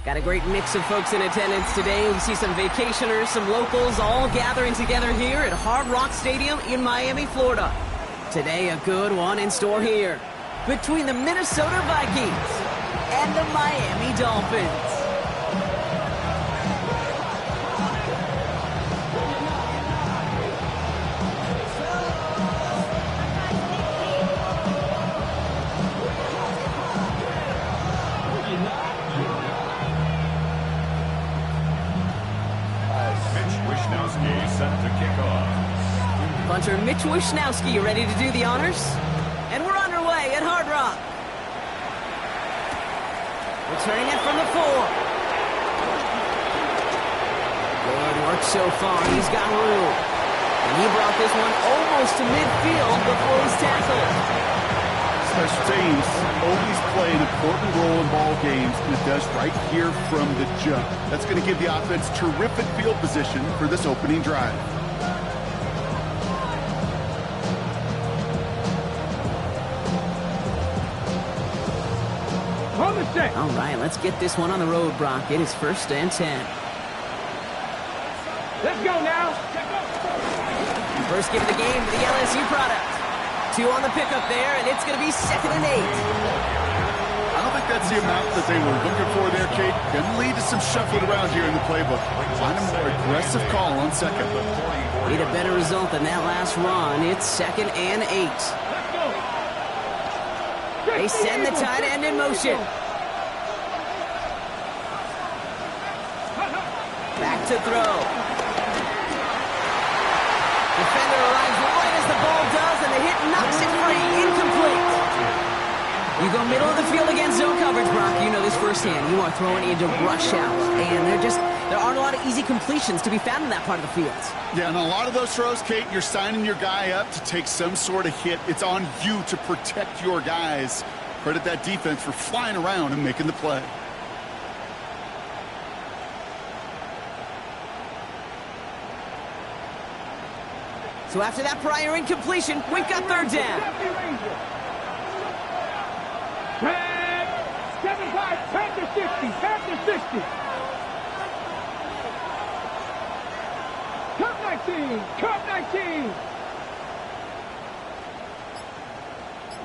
Got a great mix of folks in attendance today. We see some vacationers, some locals, all gathering together here at Hard Rock Stadium in Miami, Florida. Today, a good one in store here between the Minnesota Vikings and the Miami Dolphins. Set to kick off. Punter Mitch Wishnowsky ready to do the honors. And we're underway at Hard Rock. Returning it from the 4. Good work so far. He's got room. And he brought this one almost to midfield before he's tackled. Special teams always play an important role in ball games, and it does right here from the jump. That's going to give the offense terrific field position for this opening drive. All right, let's get this one on the road, Brock. It is 1st and 10. Let's go now. First give of the game for the LSU product. 2 on the pickup there, and it's going to be 2nd and 8. I don't think that's the amount that they were looking for there, Kate. Going to lead to some shuffling around here in the playbook. Find a more aggressive call on 2nd. Need a better result than that last run. It's 2nd and 8. They send the tight end in motion. Back to throw. Defender arrives right as the ball does, and the hit knocks it free. Incomplete. You go middle of the field against zone coverage, Brock. You know this firsthand. You are throwing into rush hour, and there aren't a lot of easy completions to be found in that part of the field. Yeah, and a lot of those throws, Kate, you're signing your guy up to take some sort of hit. It's on you to protect your guys. Credit that defense for flying around and making the play. So after that prior incompletion, we've got 3rd down. 75, Panther 60, Panther 60. Cup 19, Cup 19.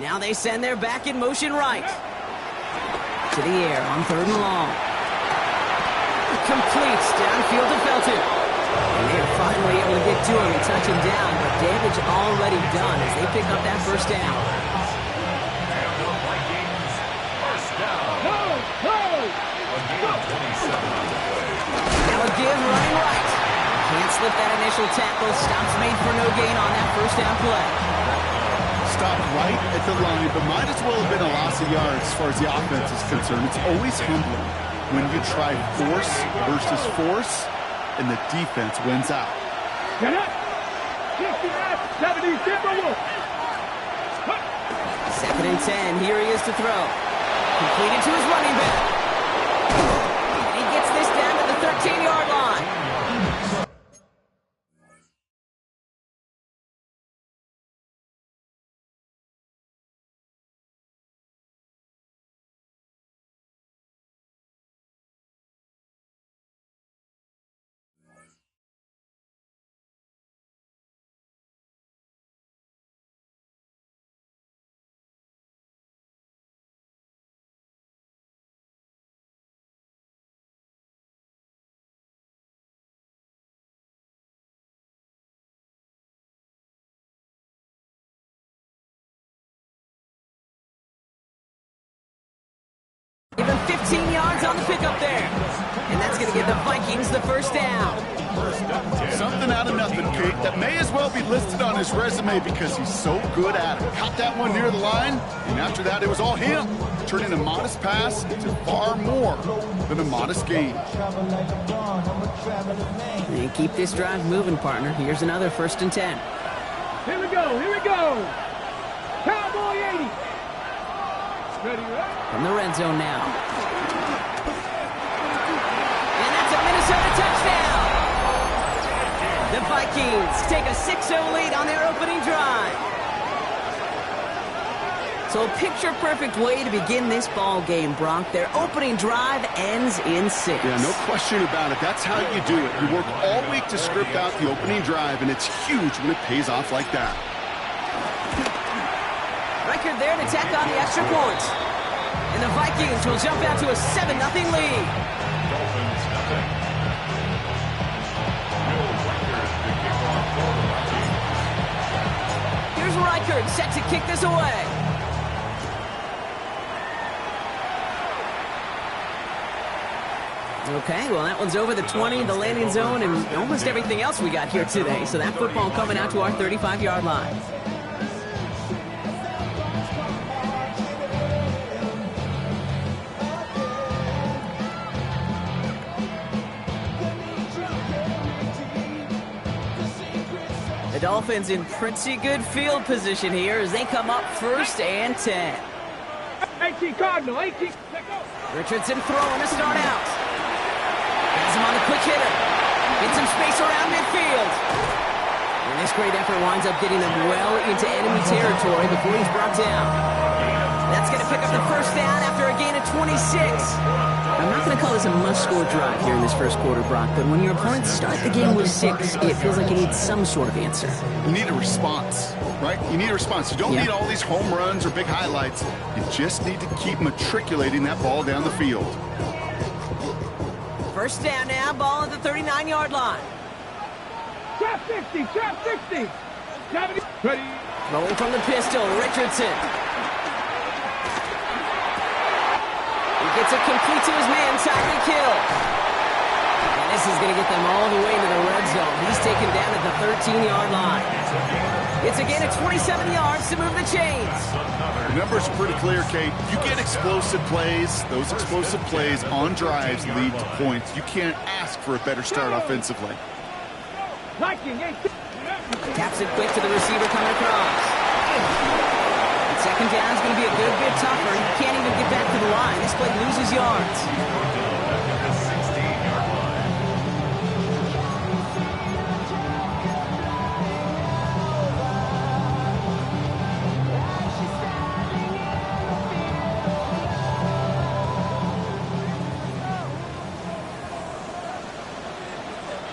Now they send their back in motion right. To the air on 3rd and long. Completes downfield to Felton. And they are finally able to get to him and touch him down, but damage already done as they pick up that 1st down. Now a give running right. Can't slip that initial tackle. Stops made for no gain on that 1st down play. Stopped right at the line, but might as well have been a loss of yards as far as the offense is concerned. It's always humbling when you try force versus force, and the defense wins out. Get up! 69, 70, Timberwolves. 2nd and 10. Here he is to throw. Completed to his running back. And he gets this down to the 13-yard line. Give him 15 yards on the pickup there. And that's going to give the Vikings the 1st down. Something out of nothing, Kate. That may as well be listed on his resume because he's so good at it. Caught that one near the line, and after that it was all him. Turning a modest pass into far more than a modest gain. And keep this drive moving, partner. Here's another 1st and 10. Here we go, here we go. Cowboy 80. Ready, right? From the red zone now. And that's a Minnesota touchdown. The Vikings take a 6-0 lead on their opening drive. So a picture-perfect way to begin this ball game, Brock. Their opening drive ends in 6. Yeah, no question about it. That's how you do it. You work all week to script out the opening drive, and it's huge when it pays off like that. Record there to tack on the extra point. And the Vikings will jump out to a 7-0 lead. Dolphins nothing. Will Reichard to kick off for the Vikings. Here's Reichard set to kick this away. Okay, well, that one's over the 20, the landing zone, and almost everything else we got here today. So that football coming out to our 35-yard line. The Dolphins in pretty good field position here as they come up 1st and 10. 18 Cardinal, 18. Richardson throwing to start out. Has him on the quick hitter. Gets some space around midfield. And this great effort winds up getting them well into enemy territory before he's brought down. That's going to pick up the first down after a gain of 26. I'm not going to call this a must-score drive here in this first quarter, Brock, but when your opponents start the game with 6, it feels like you need some sort of answer. You need a response, right? You need a response. You don't need all these home runs or big highlights. You just need to keep matriculating that ball down the field. First down now, ball at the 39-yard line. Trap 60, trap 60. 70. Ready. Rolling from the pistol, Richardson. He gets it complete to his man, Tyreek Hill. And this is going to get them all the way into the red zone. He's taken down at the 13-yard line. It's a gain of 27 yards to move the chains. The numbers are pretty clear, Kate. You get explosive plays. Those explosive plays on drives lead to points. You can't ask for a better start offensively. Viking, 8. Taps it quick to the receiver coming across. And second down is going to be a good bit tougher. He can't even get back to the line. This play loses yards.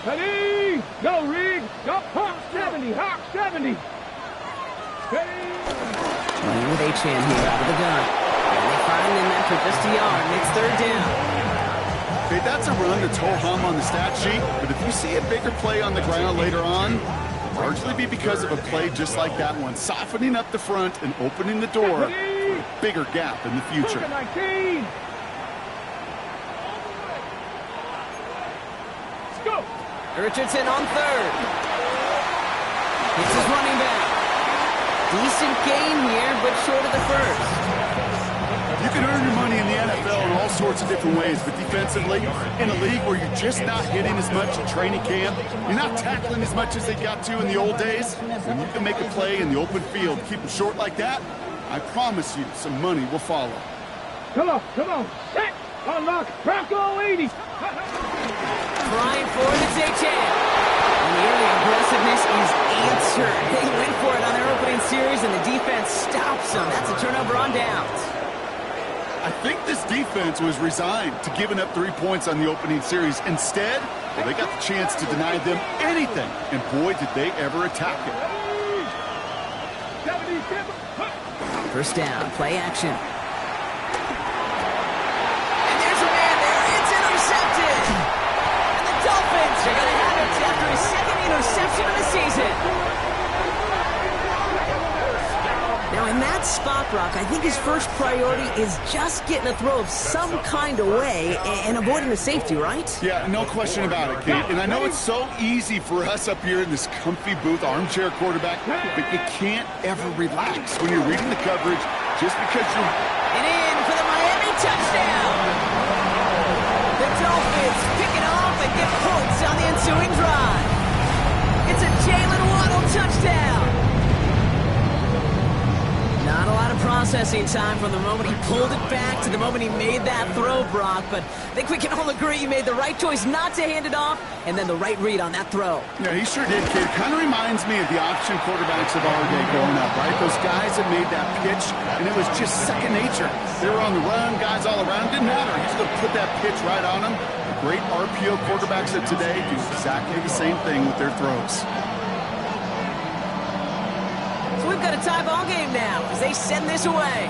Ready. Go, Rig. Go. Hawk 70. Hawk 70. Ready. Running with Achane here out of the gun. And they find him after just a yard. And it's 3rd down. Okay, that's a run that's ho-hum on the stat sheet, but if you see a bigger play on the ground later on, it'll largely be because of a play just like that one, softening up the front and opening the door for a bigger gap in the future. 19. Let's go. Richardson on 3rd. It's his running back. Decent gain here, but short of the first. You can earn your money in the NFL in all sorts of different ways, but defensively, in a league where you're just not hitting as much in training camp, you're not tackling as much as they got to in the old days, when you can make a play in the open field, keep them short like that, I promise you some money will follow. Come on, come on. Set. Unlock. Bronco 80. Trying for it, it's Achane. And the early aggressiveness is answered. They went for it on their opening series, and the defense stops them. That's a turnover on downs. I think this defense was resigned to giving up 3 points on the opening series. Instead, well, they got the chance to deny them anything, and boy, did they ever attack it. 77. First down, play action. And there's a man there. It's intercepted. And the Dolphins are going to have it after his 2nd interception of the season. Now, in that spot, Brock, I think his first priority is just getting a throw of some kind of way and avoiding the safety, right? Yeah, no question about it, Kate. And I know it's so easy for us up here in this comfy booth, armchair quarterback, but you can't ever relax when you're reading the coverage just because you're... And in for the Miami touchdown. The Dolphins pick it off and get points on the ensuing drive. It's a Jalen Waddle touchdown. Not a lot of promise processing time from the moment he pulled it back to the moment he made that throw, Brock. But I think we can all agree he made the right choice not to hand it off, and then the right read on that throw. Yeah, he sure did, kid. Kind of reminds me of the option quarterbacks of our day growing up, right? Those guys that made that pitch, and it was just second nature. They were on the run, guys all around. Didn't matter. He's going to put that pitch right on them. The great RPO quarterbacks of today do exactly the same thing with their throws. So we've got a tie ball game now as they send this away.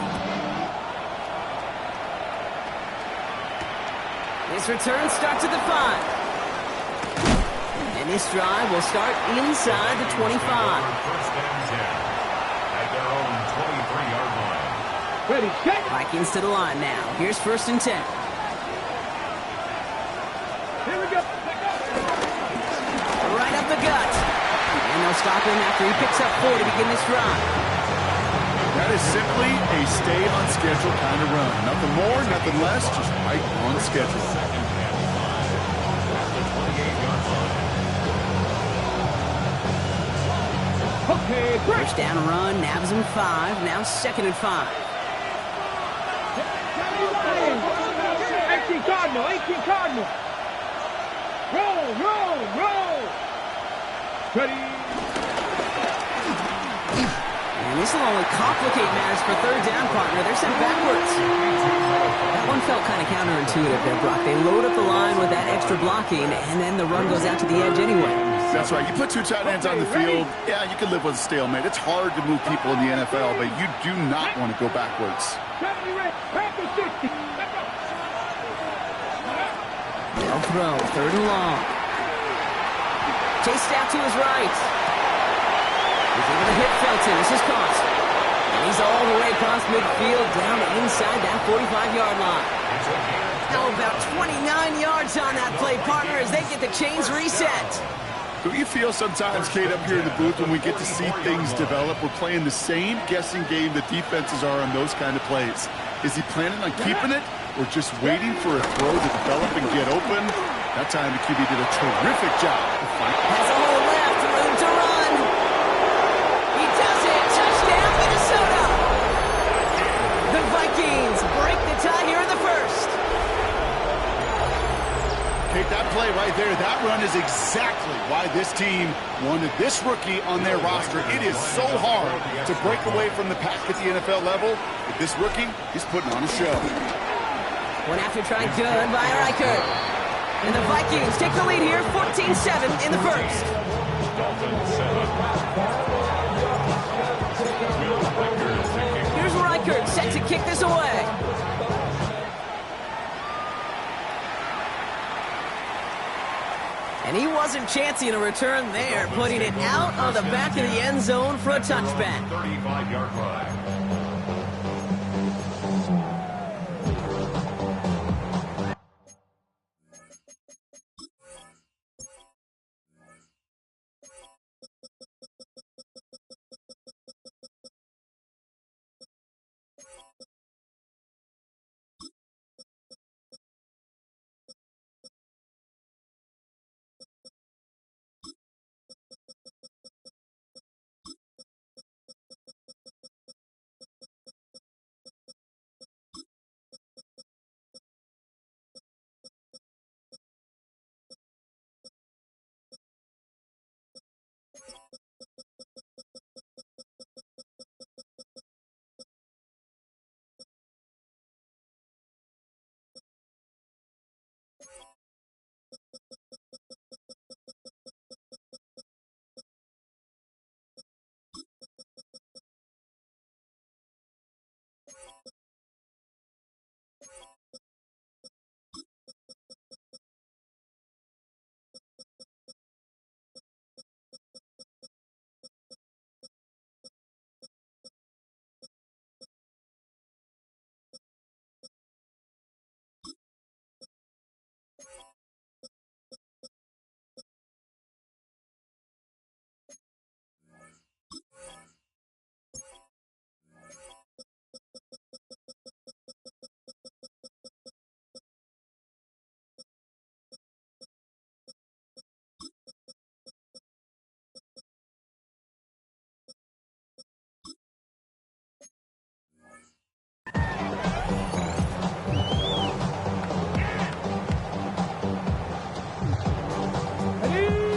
This return starts at the 5. And this drive will start inside the 25. First and 10 at their own 23-yard line. Ready, set. Vikings to the line now. Here's first and 10. Here we go. Right up the gut. And they'll stop him after he picks up 4 to begin this drive. That is simply a stay on schedule kind of run. Nothing more, nothing less, just right on schedule. Second and 5 at the 28-yard line. Okay, great. First down run, nabs him 5. Now second and 5. 18 Cardinal, 18 Cardinal. Roll, roll, roll. Ready. And this will only complicate matters for third down, partner. They're sent backwards. That one felt kind of counterintuitive there, Brock. They load up the line with that extra blocking, and then the run goes out to the edge anyway. That's right. You put 2 tight ends on the field, yeah, you can live with a stalemate. It's hard to move people in the NFL, but you do not want to go backwards. 70 ready. Back to 60. They'll throw, third and long. Chased out to his right. He's able to hit Felton. This is caught. And he's all the way across midfield down inside that 45-yard line. Now about 29 yards on that play, partner, as they get the chains reset. Don't you feel sometimes, Kate, up here in the booth when we get to see things develop? We're playing the same guessing game the defenses are on those kind of plays. Is he planning on keeping it or just waiting for a throw to develop and get open? That time the QB did a terrific job. Has a hole left, room to run. He does it. Touchdown, Minnesota. The Vikings break the tie here in the first. Kate, that play right there, that run is exactly why this team wanted this rookie on their roster. It is so hard to break away from the pack at the NFL level. But this rookie, he's putting on a show. One after try good by Reichert. And the Vikings take the lead here, 14-7 in the first. Here's Reichert set to kick this away. And he wasn't chancing a return there, putting it out on the back of the end zone for a touchback. 35-yard line.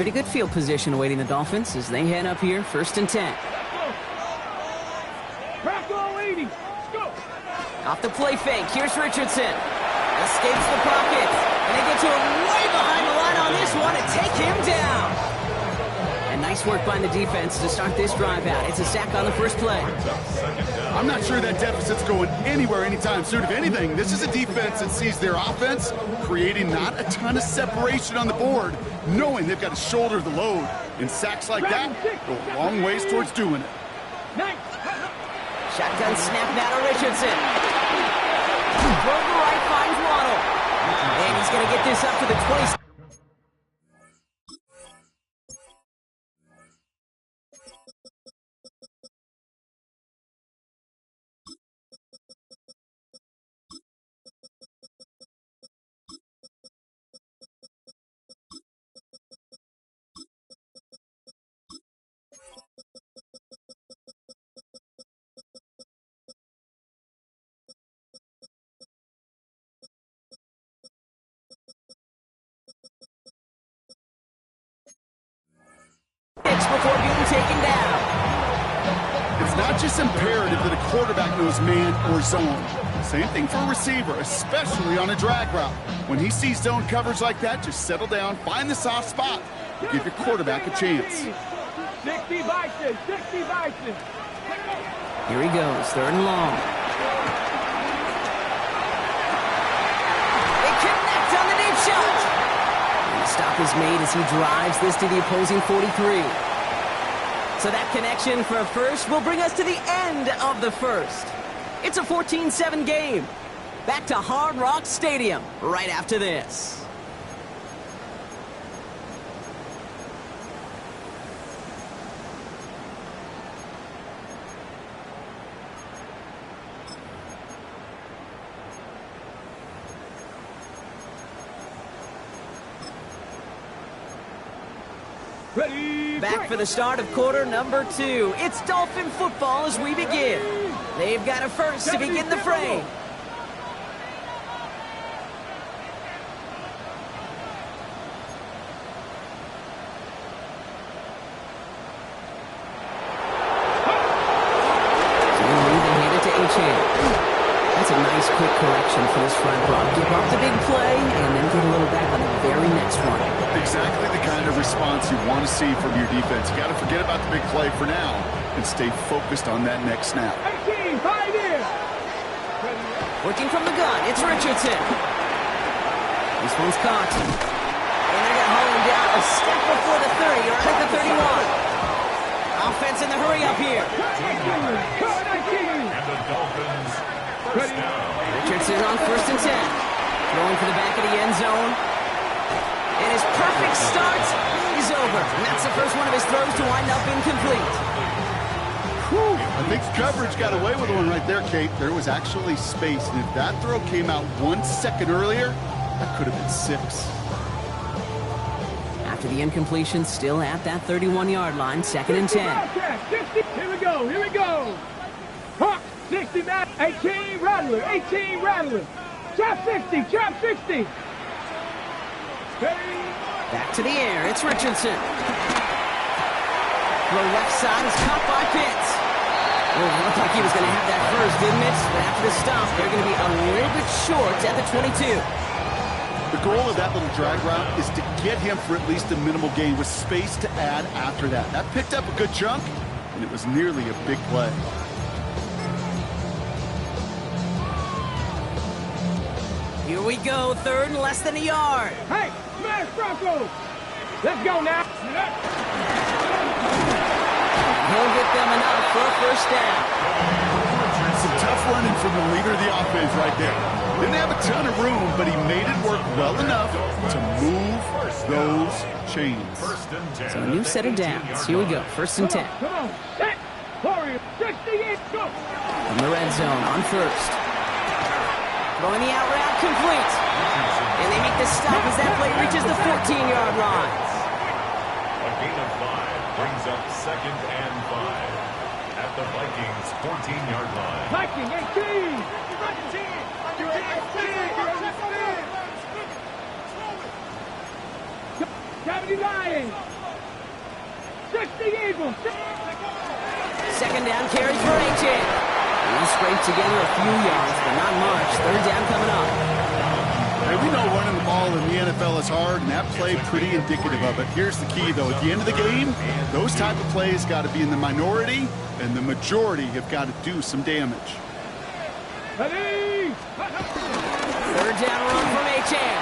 Pretty good field position awaiting the Dolphins as they head up here, 1st and 10. Bronco 80. Go. Off the play fake, here's Richardson. Escapes the pocket, and they get to him way behind the line on this one and take him down. And nice work by the defense to start this drive out. It's a sack on the first play. I'm not sure that deficit's going anywhere anytime soon. If anything, this is a defense that sees their offense creating not a ton of separation on the board, knowing they've got to shoulder the load. And sacks like that go a long ways towards doing it. Shotgun snap now to Richardson. Throw the right, finds Waddle. And he's going to get this up to the 20. Before being taken down. It's not just imperative that a quarterback knows man or zone. Same thing for a receiver, especially on a drag route. When he sees zone coverage like that, just settle down, find the soft spot, and give your quarterback a chance. 60 Bison, 60 Bison. Here he goes, 3rd and long. They connect on the deep shot. And the stop is made as he drives this to the opposing 43. So that connection for a first will bring us to the end of the first. It's a 14-7 game. Back to Hard Rock Stadium right after this. Ready. Back for the start of quarter number 2. It's Dolphin football as we begin. They've got a first to begin the frame. That's a nice quick correction for this front block. Give up the big play and then get a little back on the very next one. Exactly the kind of response you want to see from your defense. You got to forget about the big play for now and stay focused on that next snap. 18, 5 in. Working from the gun, it's Richardson. This one's caught. And they're going to haul him down a step before the 30 or at the 31. Offense in the hurry up here. And the Dolphins first down. Richardson on 1st and 10. Throwing for the back of the end zone. And his perfect start is over. And that's the first one of his throws to wind up incomplete. Whew. I think coverage got away with one right there, Kate. There was actually space, and if that throw came out 1 second earlier, that could have been 6. After the incompletion, still at that 31-yard line, 2nd and 10. 60. Here we go, here we go. Hawk, 60, 18, Rattler, 18, Rattler. Chop 60, chop 60. Back to the air, it's Richardson. The left side is caught by Pitts. Oh, it looked like he was going to have that first, didn't it? But after the stop, they're going to be a little bit short at the 22. The goal of that little drag route is to get him for at least a minimal gain with space to add after that. That picked up a good chunk, and it was nearly a big play. Here we go, 3rd and less than a yard. Hey, smash Bronco. Let's go now. He'll get them enough for a first down. Some tough running from the leader of the offense right there. Didn't have a ton of room, but he made it work well enough to move those chains. So a new set of downs. Here we go, 1st and 10. Come on, set. Warrior, 68, go. From the red zone on 1st. Throwing the out route complete. And they make the stop as that play reaches the 14-yard line. A gain of 5 brings up 2nd and 5 at the Vikings 14-yard line. Viking, 18. Cavity Lions, 60 Eagles. Second down carries for Achane. He'll scrape together a few yards, but not much. Third down coming up. Hey, we know running the ball in the NFL is hard, and that play pretty indicative of it. Here's the key, though. At the end of the game, those type of plays got to be in the minority, and the majority have got to do some damage. Ready? Third down run from Achane.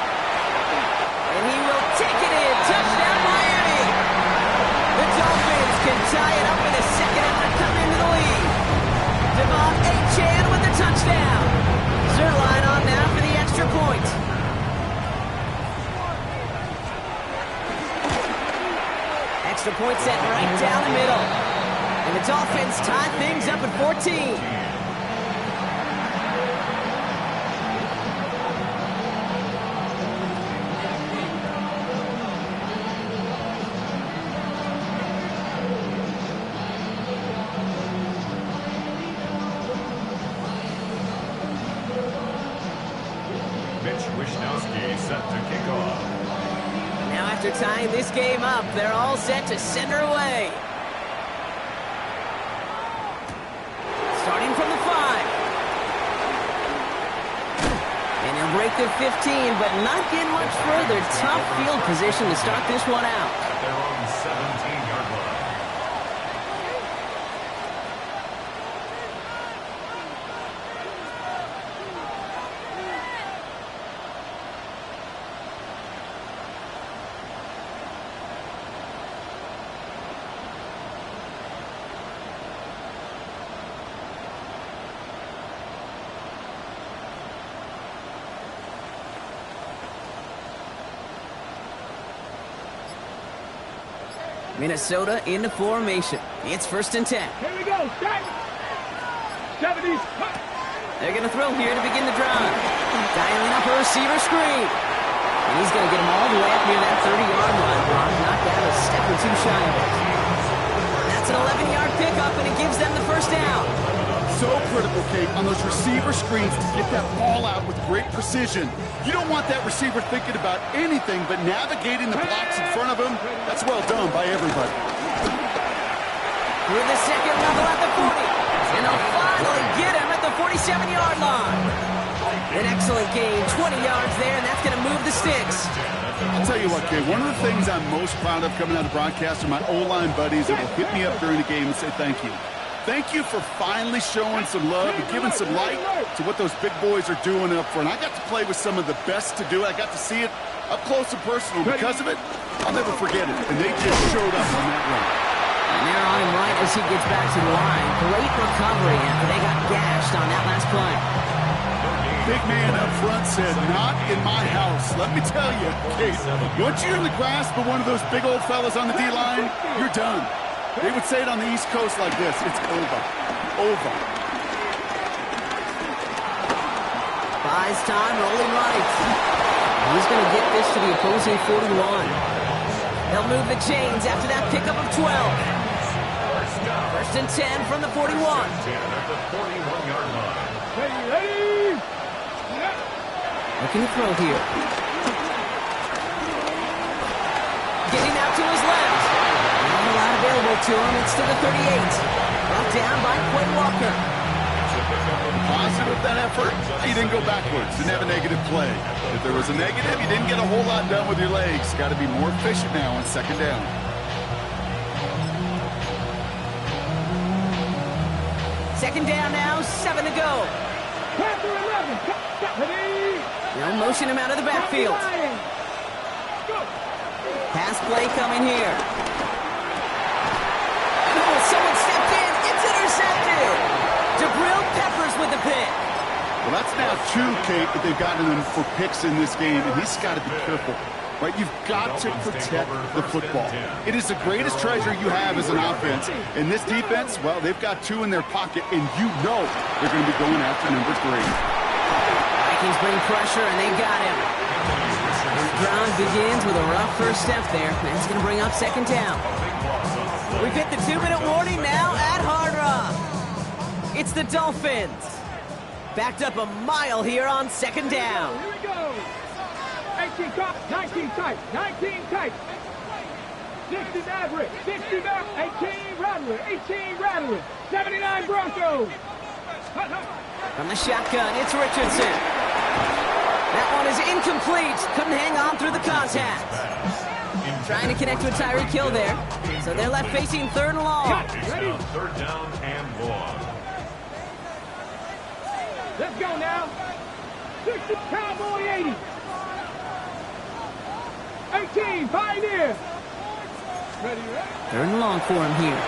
And he will take it in. Touchdown, Miami. The Dolphins can tie it up in a second and come into the lead. Devon Achane with the touchdown. Zerline on now for the extra point. Extra point set right down the middle. And the Dolphins tie things up at 14. After tying this game up, they're all set to send her away. Starting from the 5. And he'll break the 15, but not get much further. Tough field position to start this one out. At their own 17-yard line. Minnesota into formation. It's 1st and 10. Here we go. Set. 70s. They're going to throw here to begin the drive. Dialing up a receiver screen. And he's going to get him all the way up near that 30-yard line. Brock knocked out a step or two shy of it. That's an 11-yard pickup, and it gives them the first down. So critical, Kate, on those receiver screens to get that ball out with great precision. You don't want that receiver thinking about anything but navigating the blocks in front of him. That's well done by everybody. With the second level at the 40. And they'll finally get him at the 47-yard line. An excellent gain, 20 yards there, and that's going to move the sticks. I'll tell you what, Kate, one of the things I'm most proud of coming out of broadcast are my O-line buddies that will hit me up during the game and say thank you. Thank you for finally showing some love and giving some light to what those big boys are doing up front. I got to play with some of the best to do it. I got to see it up close and personal. Because of it, I'll never forget it. And they just showed up on that run. And they're on him right as he gets back to the line. Great recovery after they got gashed on that last play. Big man up front said, not in my house. Let me tell you, Kate, once you're in the grasp of one of those big old fellas on the D-line, you're done. They would say it on the East Coast like this. It's over. Over. Buys time, rolling right. He's going to get this to the opposing 41. They'll move the chains after that pickup of 12. 1st and 10 from the 41. At the 41-yard line. Ready? Looking to throw here. Getting out to his left. Not a lot available to him. It's to the 38. Brought down by Quay Walker. Positive that effort. You didn't go backwards. Didn't have a negative play. If there was a negative, you didn't get a whole lot done with your legs. Got to be more efficient now on 2nd down. Second down now, 7 to go. Panther 11. Ready? They'll motion him out of the backfield. Pass play coming here. Oh, someone stepped in. It's intercepted. Jabril Peppers with the pick. Well, that's now 2, Kate, that they've gotten him for picks in this game, and he's got to be careful. Right? You've got to protect the football. It is the greatest treasure you have as an offense. In this defense, well, they've got 2 in their pocket, and you know they're going to be going after number 3. Vikings bring pressure, and they got him. The ground begins with a rough first step there. That's going to bring up 2nd down. We've hit the 2-minute warning now at Hard Rock. It's the Dolphins. Backed up a mile here on 2nd down. Here we go. 18 tight, 19 tight, 19 tight. 60 Maverick, 60 Maverick, 18 Rattler, 18 Rattler, 79 Broncos. From the shotgun, it's Richardson. That one is incomplete. Couldn't hang on through the contact. Trying to connect with Tyreek Hill there. So they're left facing third and long. Ready? Third down and long. Let's go now. 60 Cowboy 80. 18 Pioneer. Ready? Third and long for him here.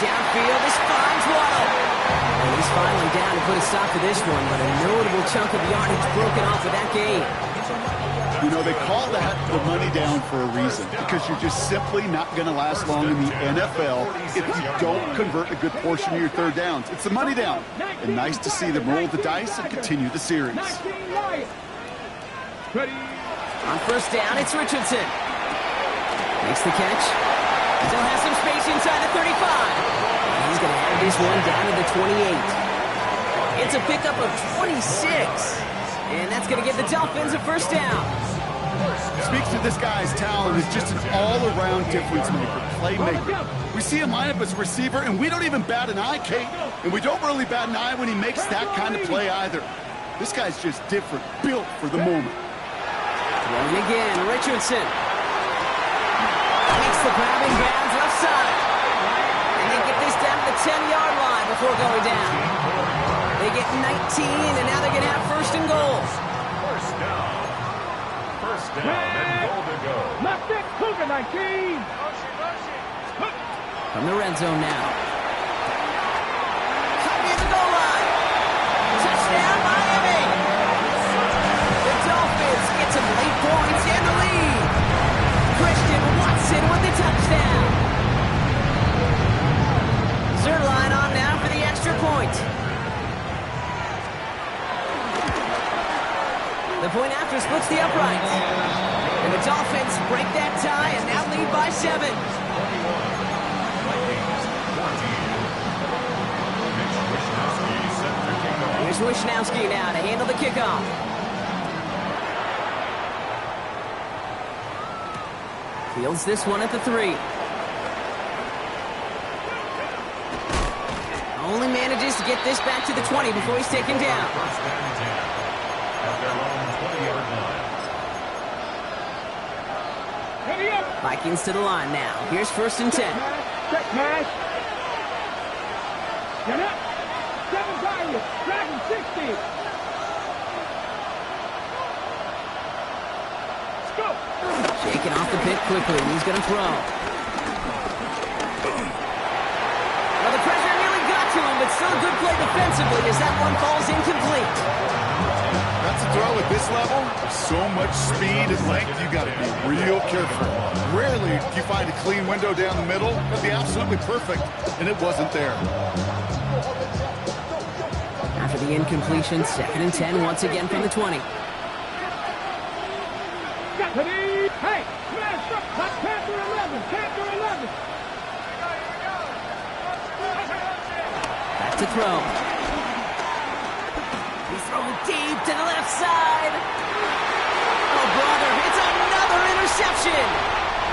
Downfield, this finds Waddle. And he's finally down to put a stop to this one, but a notable chunk of yardage broken off of that game. You know, they call that the money down for a reason, because you're just simply not going to last long in the NFL if you don't convert a good portion of your third downs. It's the money down. And nice to see them roll the dice and continue the series. Ready? On first down, it's Richardson. Makes the catch. Still has some space inside the 35. And he's going to have this one down to the 28. It's a pickup of 26. And that's going to give the Dolphins a first down. Speaks to this guy's talent as just an all-around difference maker, playmaker. We see him line up as a receiver, and we don't even bat an eye, Kate. And we don't really bat an eye when he makes that kind of play either. This guy's just different, built for the moment. Rolling again, Richardson. Makes the grabbing bounds left side. And they get this down to the 10-yard line before going down. They get 19, and now they're going to have first and goal. First down. First down and goal to go. Left it, Cougar 19. From the red zone now. Cut near the goal line. Touchdown, Miami. The Dolphins get some late points in the lead. Christian Watson with the touchdown. Zerline on now for the extra point. The point after splits the uprights. And the Dolphins break that tie and now lead by 7. Here's Wishnowski now to handle the kickoff. Fields this one at the 3. Only manages to get this back to the 20 before he's taken down. First down and 10 at their own 20-yard line. Ready up. Vikings to the line now. Here's first and 10. Check pass. Get up. 7 targets. Dragon 60. Let's go. Shaking off the pit quickly. He's going to throw. Well, the pressure nearly got to him, but still a good play defensively as that one falls incomplete. That's a throw at this level. So much speed and length, you got to be real careful. Rarely do you find a clean window down the middle. That'd be absolutely perfect, and it wasn't there. After the incompletion, second and 10 once again from the 20. Hey, smash up. Panther 11. Panther 11. Back to throw. He's throwing deep to the left side. Oh, brother, it's another interception.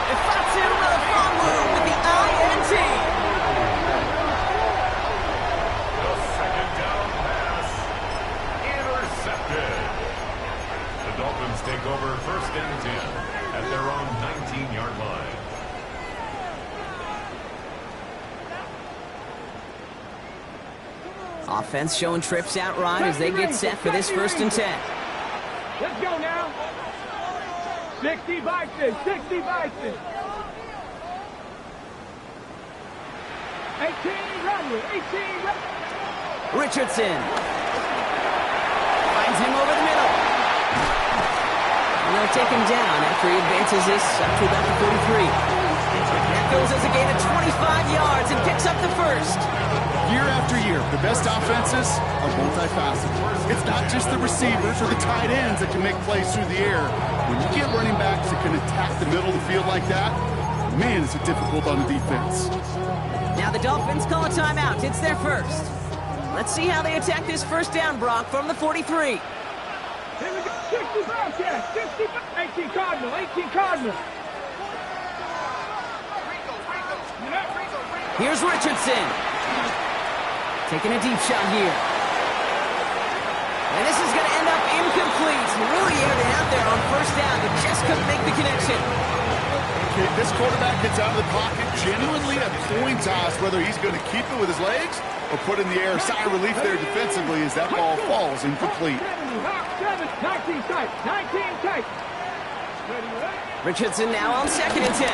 Ifeatu Melifonwu with the INT. The second down pass intercepted. The Dolphins take over first and 10 at their own 19-yard line. Offense showing trips out right as they get set for this first and 10. Let's go now. 60 Bison. 60 Bison. 18 Rattler. 18 Rattler. Richardson finds him over the middle. And they'll take him down after he advances this up to about the 43. That goes as a gain of 25 yards and picks up the first. Year after year, the best offenses are multifaceted. It's not just the receivers or the tight ends that can make plays through the air. When you get running backs that can attack the middle of the field like that, man, is it difficult on the defense. Now the Dolphins call a timeout. It's their first. Let's see how they attack this first down, Brock, from the 43. Here we go. 60 Bobcats. 60 18 Cardinal. 18 Cardinal. Here's Richardson. Taking a deep shot here. And this is going to end up incomplete. Really aired it out there on first down, but just couldn't make the connection. Okay, this quarterback gets out of the pocket genuinely a coin toss whether he's going to keep it with his legs or put in the air. Sigh of relief there defensively as that ball falls incomplete. 19 tight, 19 tight. Richardson now on 2nd and 10.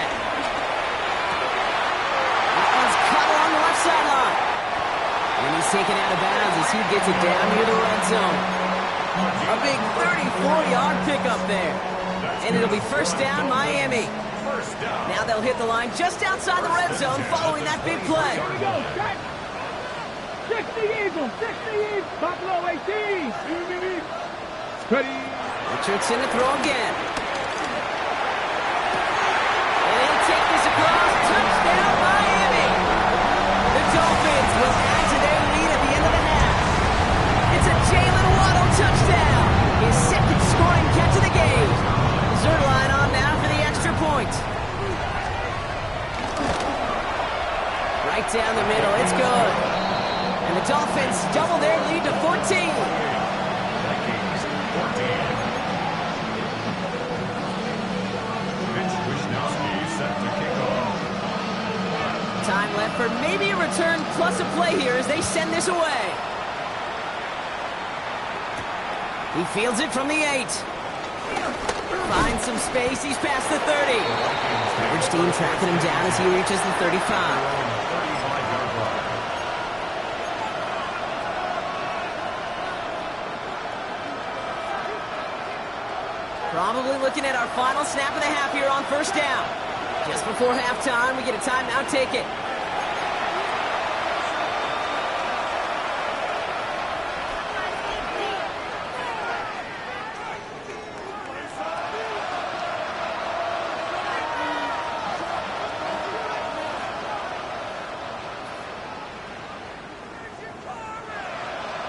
That one's cut along the left sideline. And he's taken out of bounds as he gets it down near the red zone. A big 34-yard pickup there. And it'll be first down, Miami. Now they'll hit the line just outside the red zone following that big play. Here we go, 60 Eagles, 60 Eagles, Buffalo 18. Ready. Richardson to throw again. And he'll take this across. Touchdown, Miami. The Dolphins will add to their lead at the end of the half. It's a Jalen Waddle touchdown. His 2nd scoring catch of the game. Zerline on now for the extra point. Right down the middle. It's good. And the Dolphins double their lead to 14. Time left for maybe a return plus a play here as they send this away. He fields it from the 8. Finds some space. He's past the 30. Coverage team tracking him down as he reaches the 35. Probably looking at our final snap of the half here on first down. Just before halftime, we get a timeout ticket.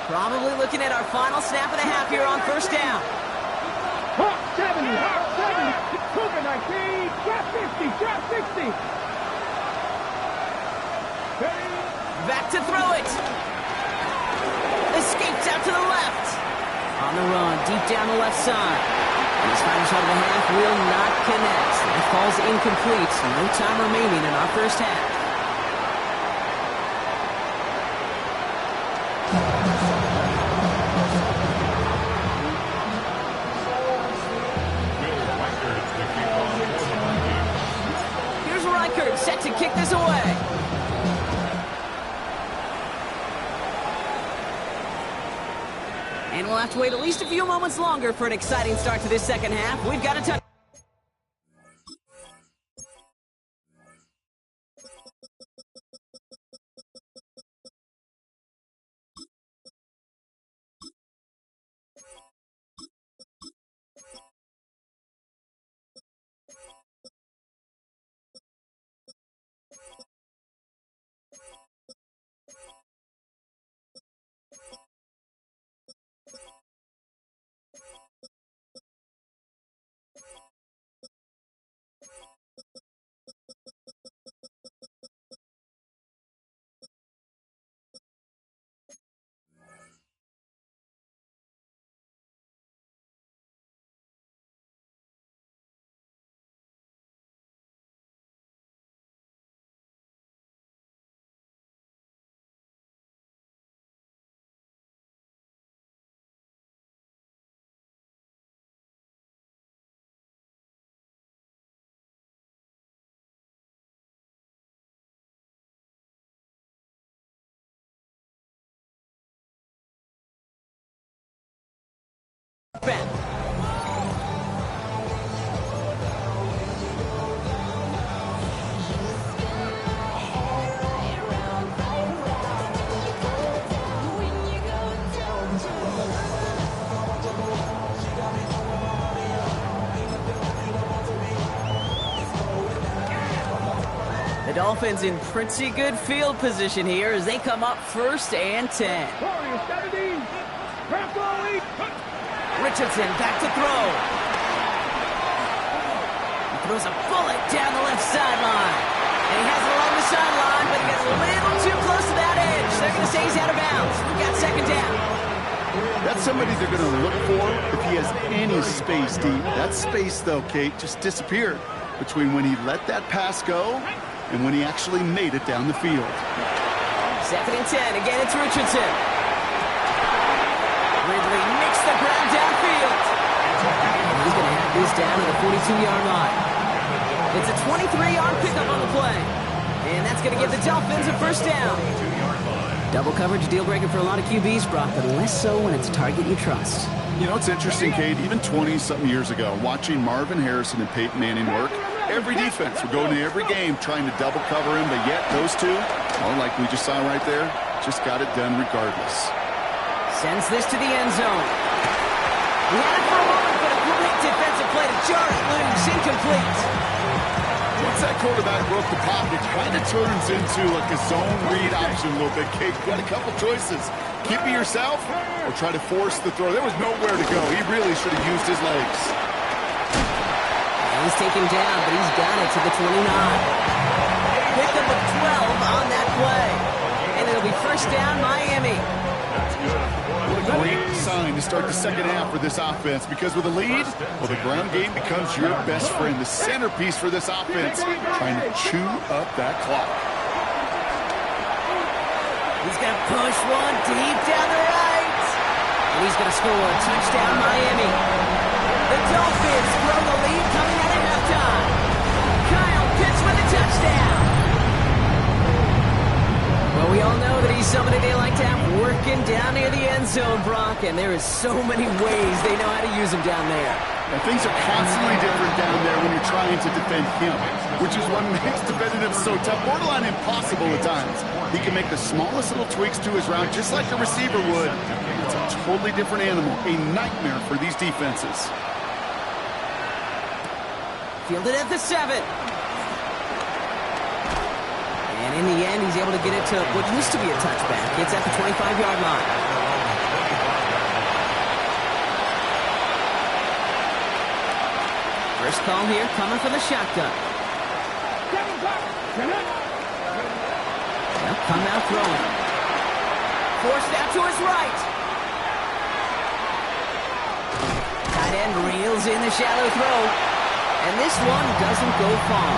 Probably looking at our final snap of the half here on first down. Hawk 70, Hawk 70, Cougar 19, drop 50, drop 60. Back to throw it. Escapes out to the left. On the run, deep down the left side. And his final shot of the half will not connect. That falls incomplete. No time remaining in our first half. Set to kick this away. And we'll have to wait at least a few moments longer for an exciting start to this second half. We've got a touch. Ben. The Dolphins in pretty good field position here as they come up 1st and 10. Richardson back to throw. He throws a bullet down the left sideline. And he has it along the the sideline, but he got a little too close to that edge. They're going to say he's out of bounds. We've got second down. That's somebody they're going to look for if he has any space deep. That space, though, Kate, just disappeared between when he let that pass go and when he actually made it down the field. 2nd and 10. Again, it's Richardson. Ridley nicks the ground downfield. And he's going to have this down at the 42-yard line. It's a 23-yard pickup on the play. And that's going to give the Dolphins a first down. Double coverage, deal breaker for a lot of QBs, Brock, but less so when it's a target you trust. You know, it's interesting, Kate, even 20-something years ago, watching Marvin Harrison and Peyton Manning work, every defense would go into every game trying to double cover him, but yet those two, well, like we just saw right there, just got it done regardless. Sends this to the end zone. He had it for a moment, but a great defensive play to jar it loose, incomplete. Once that quarterback broke the pocket, it kind of turns into like a zone read option a little bit, Kate. You got a couple choices. Keep it yourself or try to force the throw. There was nowhere to go. He really should have used his legs. And he's taken down, but he's got it to the 29. Pickup of 12 on that play. And it'll be first down, Miami. What a great sign to start the second half for this offense, because with a lead, well, the ground game becomes your best friend, the centerpiece for this offense, trying to chew up that clock. He's going to push one deep down the right. And he's going to score a touchdown, Miami. The Dolphins throw the lead coming out at halftime. Kyle Pitts with a touchdown. Well, we all know that he's somebody they like to have working down near the end zone, Brock, and there is so many ways they know how to use him down there. And things are constantly different down there when you're trying to defend him, which is what makes defending him so tough, borderline impossible at times. He can make the smallest little tweaks to his route, just like a receiver would. It's a totally different animal, a nightmare for these defenses. Fielded at the 7. And in the end, he's able to get it to what used to be a touchback. It's at the 25-yard line. First call here, coming for the shotgun. They'll come out throwing. Forced out to his right. Tight end reels in the shallow throw. And this one doesn't go far.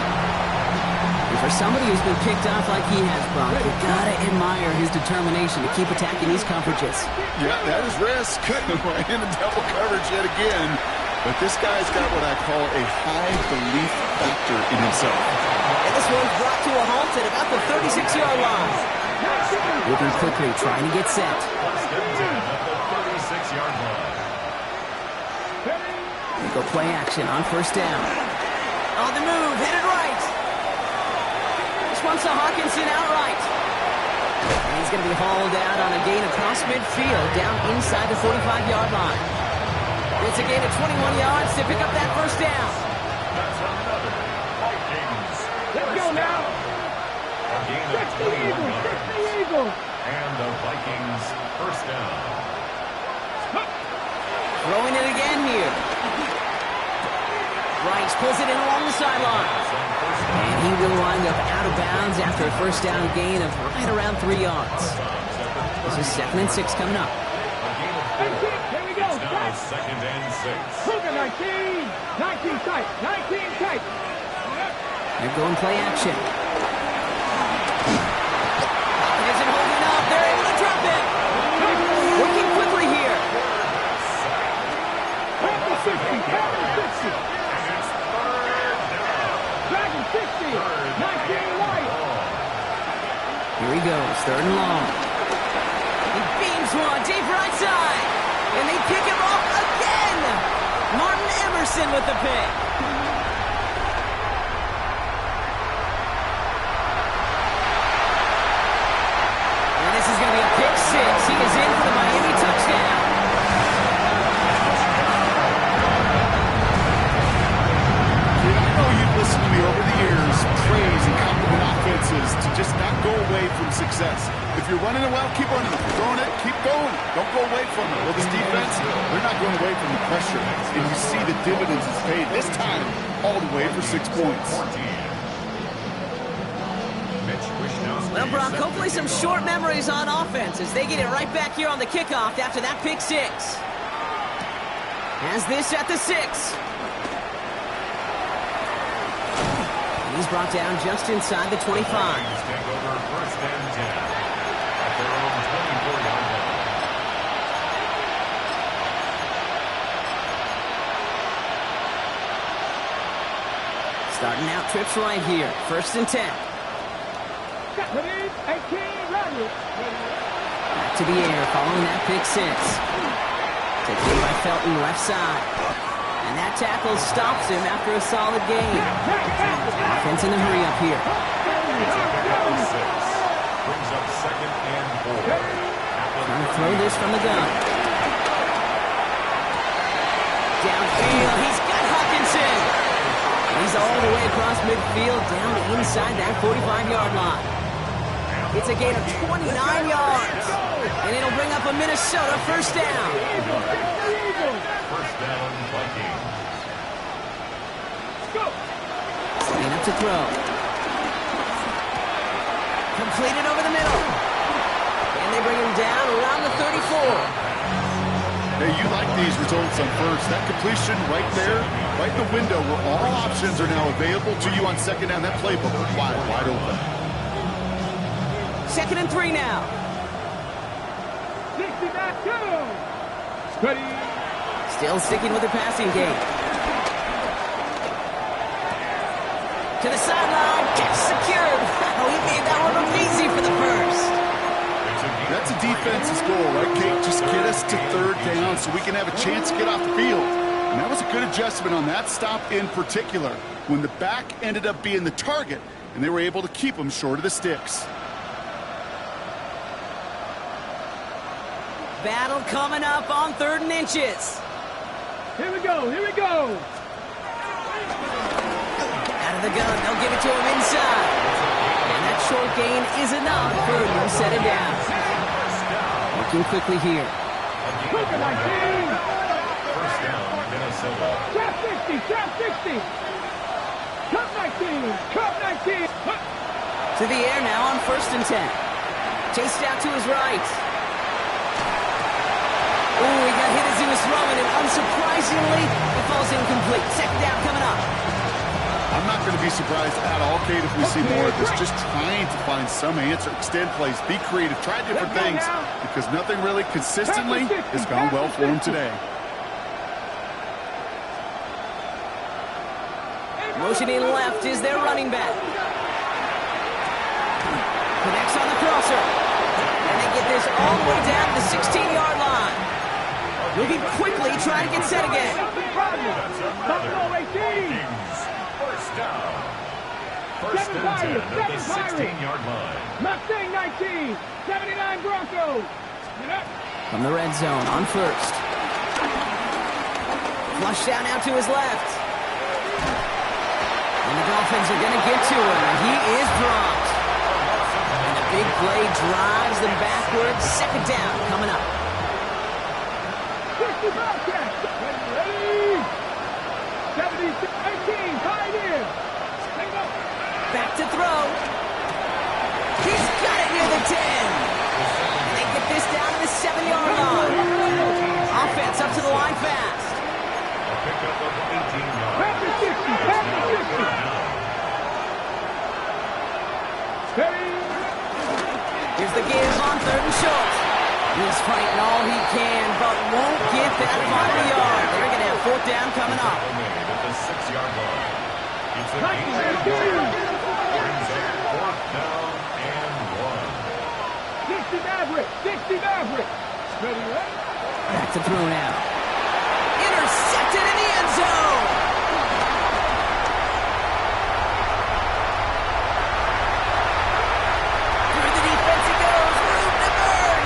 And for somebody who's been picked off like he has, Brock, you gotta admire his determination to keep attacking these coverages. Yeah, that is risk. In a double coverage yet again. But this guy's got what I call a high belief factor in himself. And this one's brought to a halt at about the 36-yard line. Moving quickly, trying to get set. They go play action on first down. On the move, hit it right. This one's to Hawkinson outright. And he's going to be hauled out on a gain across midfield down inside the 45-yard line. It's a gain of 21 yards to pick up that first down. Let's go now. Fix the Eagles. And the Vikings first down. Throwing it again here. Bryce pulls it in along the sideline. And he will wind up out of bounds after a first down gain of right around 3 yards. This is 2nd and 6 coming up. Here we go. Second and 6. Cougar 19. 19 tight. 19 tight. They're going play action. Isn't holding up. They're able to drop it. Working quickly here. Back to 60. Back to 60. Dragon 60. 19 wide. Here he goes. 3rd and long. He beams one deep right side. And they pick him off again. Martin Emerson with the pick. And this is going to be a pick 6. He is in for the Miami touchdown. I know you've listened to me over the years, praise and compliment offenses to just not go away from success. If you're running it well, keep running it. Throwing it, keep going. Don't go away from it. Well, this defense, they're not going away from the pressure. And you see the dividends it's paid. This time, all the way for 6 points. Mitch Wishnowsky. Well, Brock, hopefully some short memories on offense as they get it right back here on the kickoff after that pick six. Has this at the 6. He's brought down just inside the 25. Take over first and 10 at their own 24-yard line. Starting out trips right here. First and 10. Back To the air following that pick six. Taken in by Felton left side. And that tackle stops him after a solid gain. Offense in a hurry up here. Brings up second and 4. Trying to throw this from the gun. Downfield, he's got Hawkinson. He's all the way across midfield, down inside that 45-yard line. It's a gain of 29 yards. And it'll bring up a Minnesota first down. First down, Vikings. Setting up to throw. Completed over the middle. And they bring him down around the 34. Hey, you like these results on first. That completion right there, right in the window where all options are now available to you on second down. That playbook wide open. Second and 3 now. 69, go! Ready. Still sticking with the passing game. To the sideline, gets secured. Wow, he made that one look easy for the first. That's a defense's goal, right, Kate? Just get us to third down so we can have a chance to get off the field. And that was a good adjustment on that stop in particular, when the back ended up being the target, and they were able to keep him short of the sticks. Battle coming up on 3rd and inches. Here we go, here we go. Out of the gun, they'll give it to him inside. And that short gain is enough for him to set it down. Working quickly here. Cougar 19. First down, Minnesota. Trap 60, trap 60. Cup 19, cup 19. To the air now on 1st and 10. Chased out to his right. Ooh, he got hit as he was throwing, and unsurprisingly, it falls incomplete. Second down coming up. I'm not going to be surprised at all, Kate, if we see more of this. Just trying to find some answer, extend plays, be creative, try different things, because nothing really consistently has gone well for him today. Motioning left is their running back. Connects on the crosser. And they get this all the way down to the 16-yard line. Moving quickly, trying to get set again. First down. First and 10 at the 16-yard line. Mustang 19, 79 Broncos. From the red zone on 1st. Flush down out to his left. And the Dolphins are going to get to him. And he is dropped. And a big play drives them backwards. Second down coming up. 60 Bobcats. Ready. 70-18, Pioneer. Back to throw. He's got it near the 10. And they get this down to the 7-yard line. Offense up to the line fast. A pickup of 18 yards. Back to 60, back to 60. Ready. Here's the give on 3rd and short. He's fighting all he can, but won't get that final yard. They're going to have 4th down coming up. At the 6-yard line. It's a Right, gain of 2. right. Brings up 4th down and 1. 60 Maverick, 60 Maverick. Ready, ready. Back to throw now. Intercepted in the end zone. Through the defense he goes. Room to burn.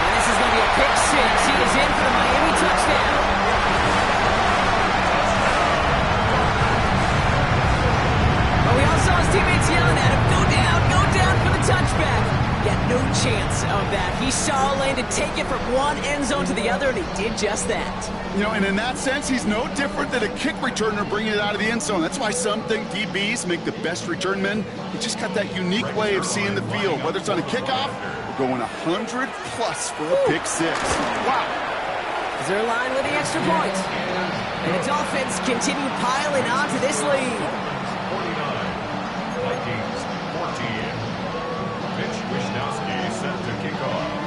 And this is going to be a pick six. He is in for the Miami touchdown. But we all saw his teammates yelling at him, go down for the touchback. Yet no chance of that. He Charles Lane to take it from one end zone to the other, and he did just that. You know, and in that sense, he's no different than a kick returner bringing it out of the end zone. That's why some think DBs make the best return men. He just got that unique way of seeing the field, whether it's on a kickoff or going 100+ for a pick six. Wow. They're line with the extra point. And the Dolphins continue piling on to this lead. 49. Vikings 14. Mitch Wishnowsky set to kick off.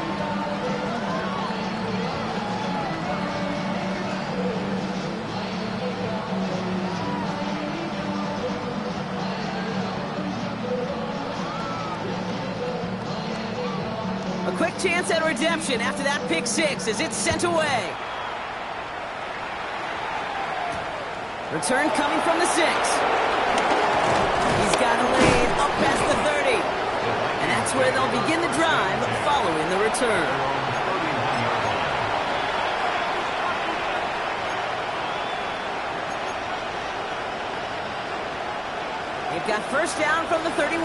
A quick chance at redemption after that pick six as it's sent away. Return coming from the 6. He's got a lead up past the 30. And that's where they'll begin the drive following the return. They've got first down from the 31.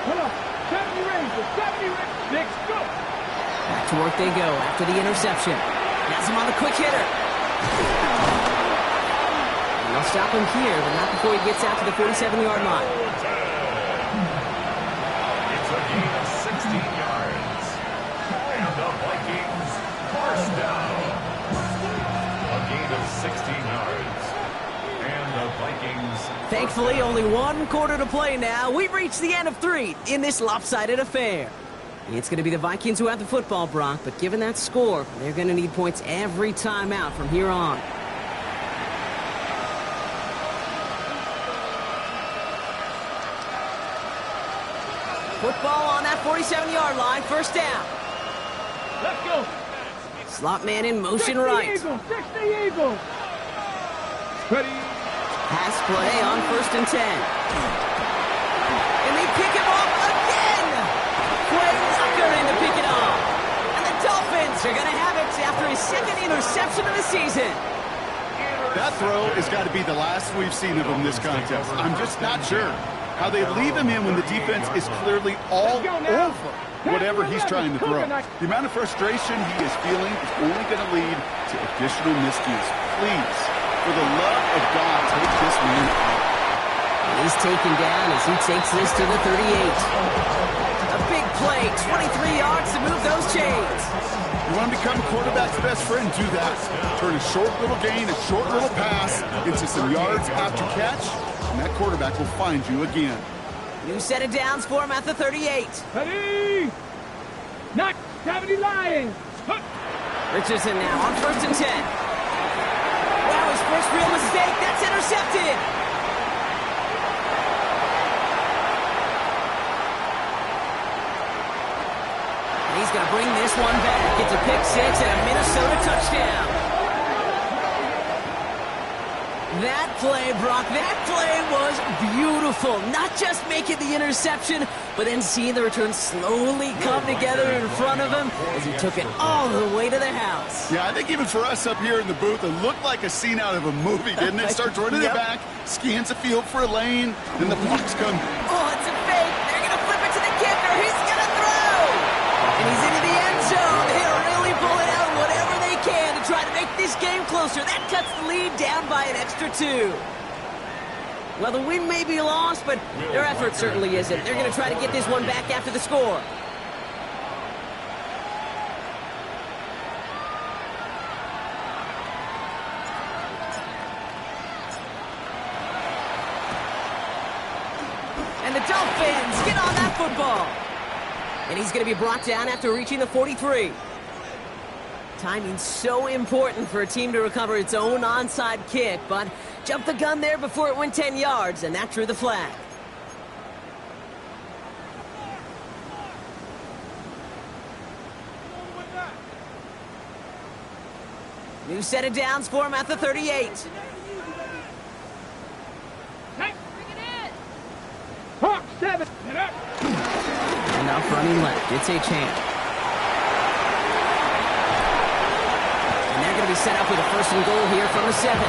Come on. 70 Rangers. 70 Rangers. 6, go. Back to work they go after the interception. Has him on the quick hitter. And they'll stop him here, but not before he gets out to the 47-yard line. It's a gain of 16 yards. And the Vikings first down. A gain of 16 yards. And the Vikings... Thankfully, only one quarter to play now. We've reached the end of 3 in this lopsided affair. It's going to be the Vikings who have the football, Brock, but given that score, they're going to need points every time out from here on. Football on that 47-yard line, first down. Let's go. Slot man in motion 60 right. Eagles. 60 Eagles. Ready. Pass play on first and 10. And they pick him off again. Quay Walker in to pick it off. And the Dolphins are going to have it after his second interception of the season. That throw has got to be the last we've seen of him this contest. I'm just not sure how they leave him in when the defense is clearly all over whatever he's trying to throw. The amount of frustration he is feeling is only going to lead to additional miscues. Please, for the love of God, take this man out. He's taken down as he takes this to the 38. A big play, 23 yards to move those chains. You want to become a quarterback's best friend, do that. Turn a short little gain, a short little pass into some yards after catch, and that quarterback will find you again. New set of downs for him at the 38. Ready. Knock. 70 Lions. Richardson now on first and 10. Wow, his first real mistake. That's intercepted. And he's going to bring this one back. It's a pick six and a Minnesota touchdown. That play, Brock, that play was beautiful. Not just making the interception, but then seeing the return slowly come together in front of him as he took it all the way to the house. Yeah, I think even for us up here in the booth, it looked like a scene out of a movie, didn't it? Starts running it back, scans the field for a lane, then the blocks come. Oh, it's a fake. They're going to flip it to the kicker. He's going to throw. And he's into the end zone. They're really pulling out whatever they can to try to make this game closer. That cuts the lead down by an extra 2. Well, the win may be lost, but their effort certainly isn't. They're going to try to get this one back after the score. And the Dolphins get on that football. And he's going to be brought down after reaching the 43. Timing's so important for a team to recover its own onside kick, but jumped the gun there before it went 10 yards, and that drew the flag. New set of downs for him at the 38. Hawk 7. And now running left, it's Achane. And they're going to be set up with a first and goal here from the 7.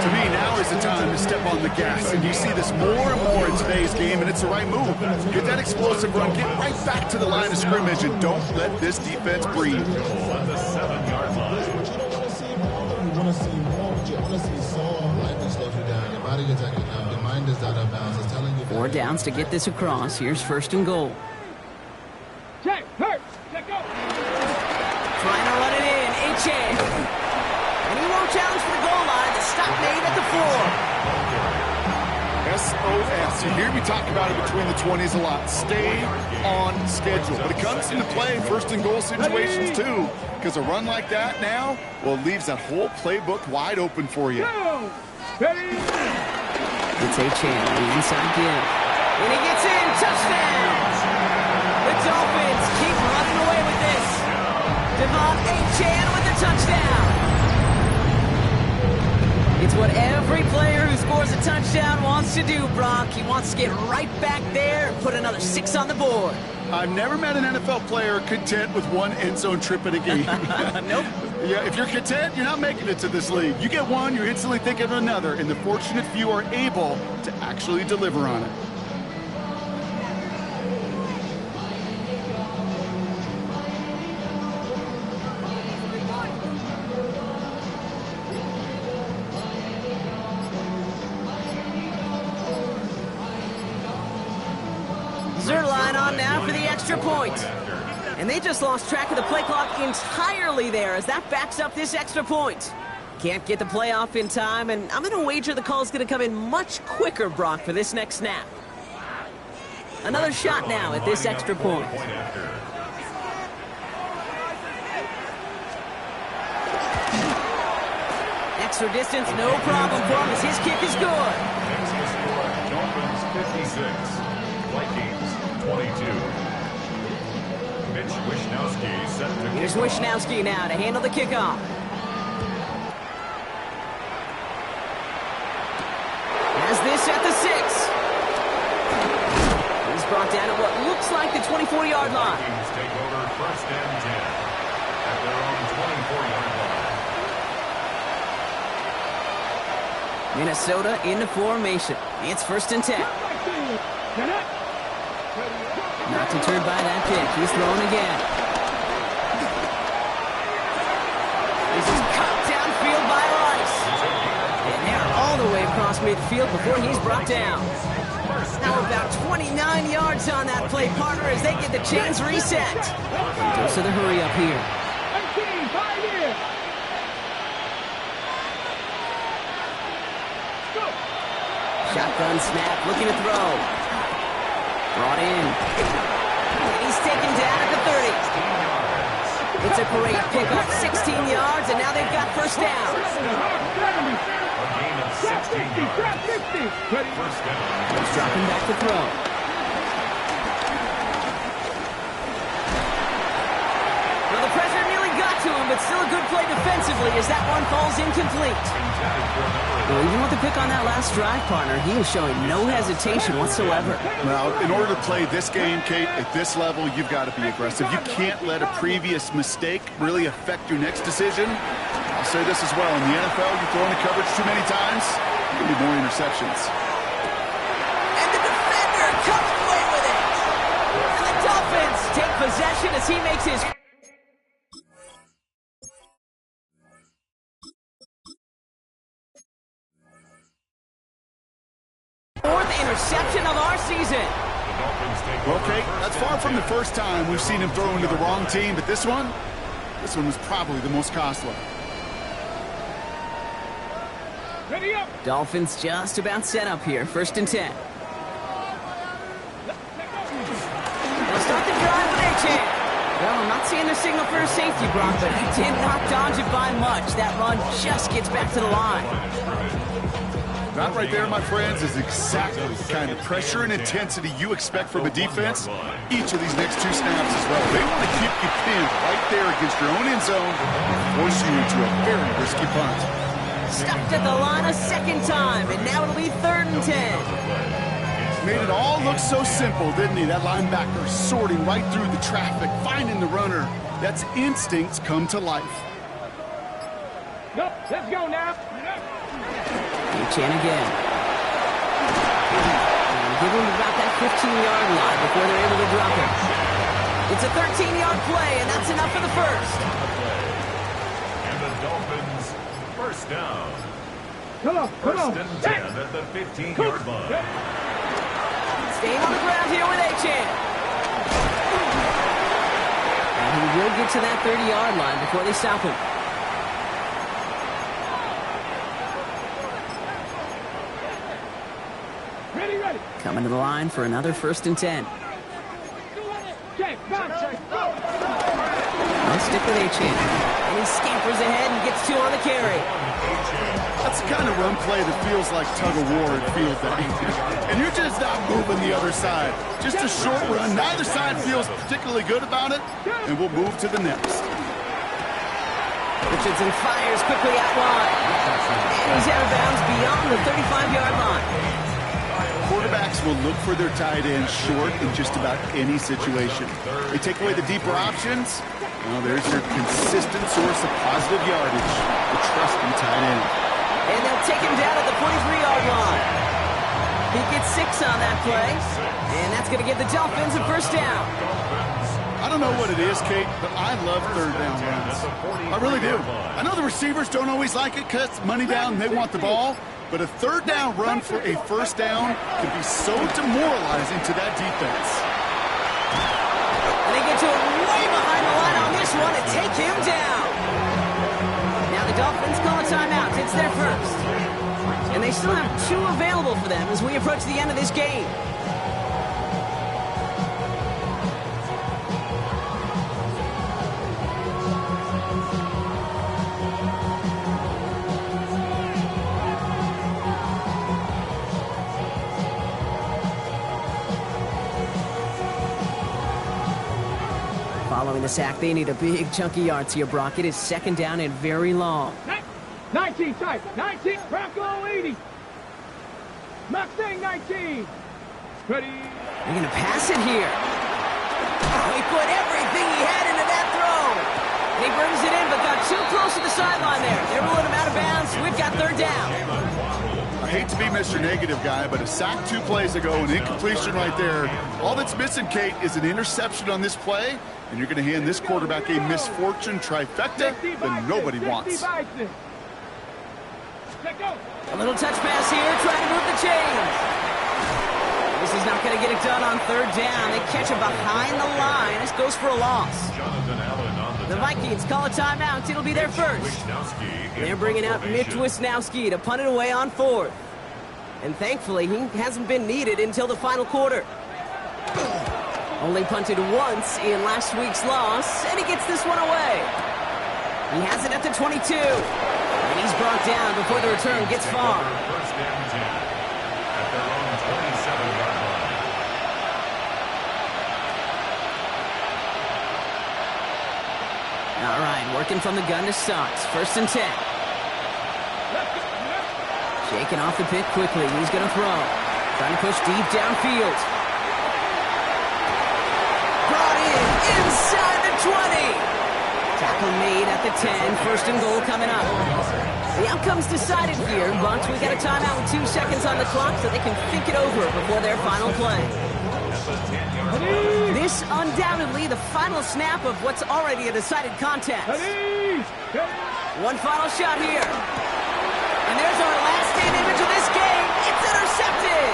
To me, now is the time to step on the gas, and you see this more and more in today's game, and it's the right move. Get that explosive run, get right back to the line of scrimmage, and don't let this defense breathe. On the 7-yard line. You want to see more, but you honestly saw life and slows you down. Your body attacking now. Your mind is out of bounds. It's telling you. 4 downs to get this across. Here's 1st and goal. Check, hurt, check go. Trying to run it in. Achane. And he won't challenge for the goal line. The stop made at the 4. SOS. You hear me talk about it between the 20s a lot. Stay on schedule. But it comes into play in 1st and goal situations too. Because a run like that now, well, it leaves that whole playbook wide open for you. Go. Ready? It's Achane on the inside give. And he gets in. Touchdown. The Dolphins keep running away with this. Devon Achane with the touchdown. It's what every player who scores a touchdown wants to do, Brock. He wants to get right back there and put another 6 on the board. I've never met an NFL player content with one end zone trip in a game. Nope. Yeah, if you're content, you're not making it to this league. You get one, you're instantly thinking of another, and the fortunate few are able to actually deliver on it. Zerline on now for the extra point. And they just lost track of the play clock entirely there as that backs up this extra point. Can't get the play off in time, and I'm going to wager the call is going to come in much quicker, Brock, for this next snap. Another shot now at this extra point. Extra distance, no problem for him as his kick is good. Extra score, Dolphins 56, Vikings 22. Mitch Wishnowsky set to Here's kick off. Wishnowsky now to handle the kickoff. Has this at the 6. He's brought down at what looks like the 24-yard line. Vikings take over 1st and 10 at their own 24-yard line. Minnesota into formation. It's 1st and 10. Not deterred by that pick. He's throwing again. This is cut downfield by Rice. And they're all the way across midfield before he's brought down. Now about 29 yards on that play, partner, as they get the chains reset. Dose of the hurry up here. 18, 5 years. Go. Shotgun snap, looking to throw. Brought in. And he's taken down at the 30. It's a great pickup, 16 yards, and now they've got 1st down. A gain of 16 Trap yards. 60. Ready? 1st down. He's dropping back to throw. Well, the pressure nearly got to him, but still a good play defensively as that one falls incomplete. Intended for a number of Well, even with the pick on that last drive, partner, he is showing no hesitation whatsoever. Now, in order to play this game, Kate, at this level, you've got to be aggressive. You can't let a previous mistake really affect your next decision. I'll say this as well. In the NFL, you throw into coverage too many times, there'll be more interceptions. And the defender comes away with it. And the Dolphins take possession as he makes his... fourth interception of our season. The Dolphins take Well, over Kate, 1st that's and far from 10. the first time we've seen him throw into the wrong team, but this one was probably the most costly. Ready up. Dolphins just about set up here. 1st and 10. They'll start the drive with Achane. Well, I'm not seeing the signal for a safety, Brock, but he did not dodge it by much. That run just gets back to the line. That right there, my friends, is exactly the kind of pressure and intensity you expect from a defense each of these next 2 snaps as well. They want to keep you pinned right there against your own end zone and force you into a very risky punt. Stopped at the line a 2nd time, and now it'll be 3rd and 10. Made it all look so simple, didn't he? That linebacker sorting right through the traffic, finding the runner. That's instincts come to life. Go. Let's go now. Achane again. And give him about that 15-yard line before they're able to drop him. It's a 13-yard play, and that's enough for the first. And the Dolphins, first down. Come on. First and 10 at the 15-yard line. Staying on the ground here with Achane. And he will get to that 30-yard line before they stop him. Ready. Coming to the line for another first and 10. Check, bounce, check, go. Let's stick with Achane. And he scampers ahead and gets 2 on the carry. That's the kind of run play that feels like tug-of-war at field day. And you're just not moving the other side. Just a short run. Neither side feels particularly good about it, and we'll move to the next. Richardson fires quickly out wide. And he's out of bounds beyond the 35-yard line. Quarterbacks will look for their tight end short in just about any situation. They take away the deeper options. Well, there's your consistent source of positive yardage, the trusting tight end. And they'll take him down at the 43-yard line. He gets 6 on that play. And that's going to give the Dolphins a first down. I don't know what it is, Kate, but I love third down runs. I really do. I know the receivers don't always like it because it's money down and they want the ball. But a third down run for a first down can be so demoralizing to that defense. And they get to it way behind the line on this one and take him down. Now the Dolphins call a timeout. It's their first. And they still have 2 available for them as we approach the end of this game. Following the sack, they need a big chunk of yards here, Brock. It is second down and very long. 19 type. 19. Bronco 80. Mustang 19. Ready. They're going to pass it here. Oh, he put everything he had into that throw. And he brings it in, but got too close to the sideline there. They're ruling him out of bounds. We've got third down. I hate to be Mr. Negative guy, but a sack 2 plays ago, an incompletion right there. All that's missing, Kate, is an interception on this play, and you're going to hand this quarterback a misfortune trifecta that nobody wants. A little touch pass here, trying to move the chains. This is not going to get it done on third down. They catch him behind the line. This goes for a loss. The Vikings call a timeout. It'll be their first. They're bringing out Mitch Wisnowski to punt it away on 4th. And thankfully, he hasn't been needed until the final quarter. Only punted once in last week's loss, and he gets this one away. He has it at the 22. And he's brought down before the return gets far. First and 10 at their own 27-yard line. All right, working from the gun to start. First and 10. Shaking off the pick quickly. He's going to throw. Trying to push deep downfield. Brought in inside the 20. Tackle made at the 10. First and goal coming up. The outcome's decided here, but we got a timeout with 2 seconds on the clock so they can think it over before their final play. This undoubtedly the final snap of what's already a decided contest. One final shot here. And there's our last stand image of this game. It's intercepted.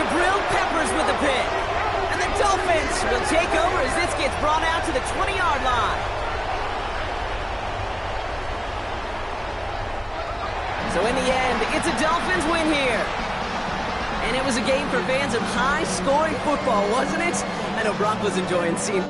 Jabril Peppers with the pick. And the Dolphins will take over as this gets brought out to the 20-yard line. So in the end, it's a Dolphins win here. And it was a game for fans of high-scoring football, wasn't it? I know Brock was enjoying seeing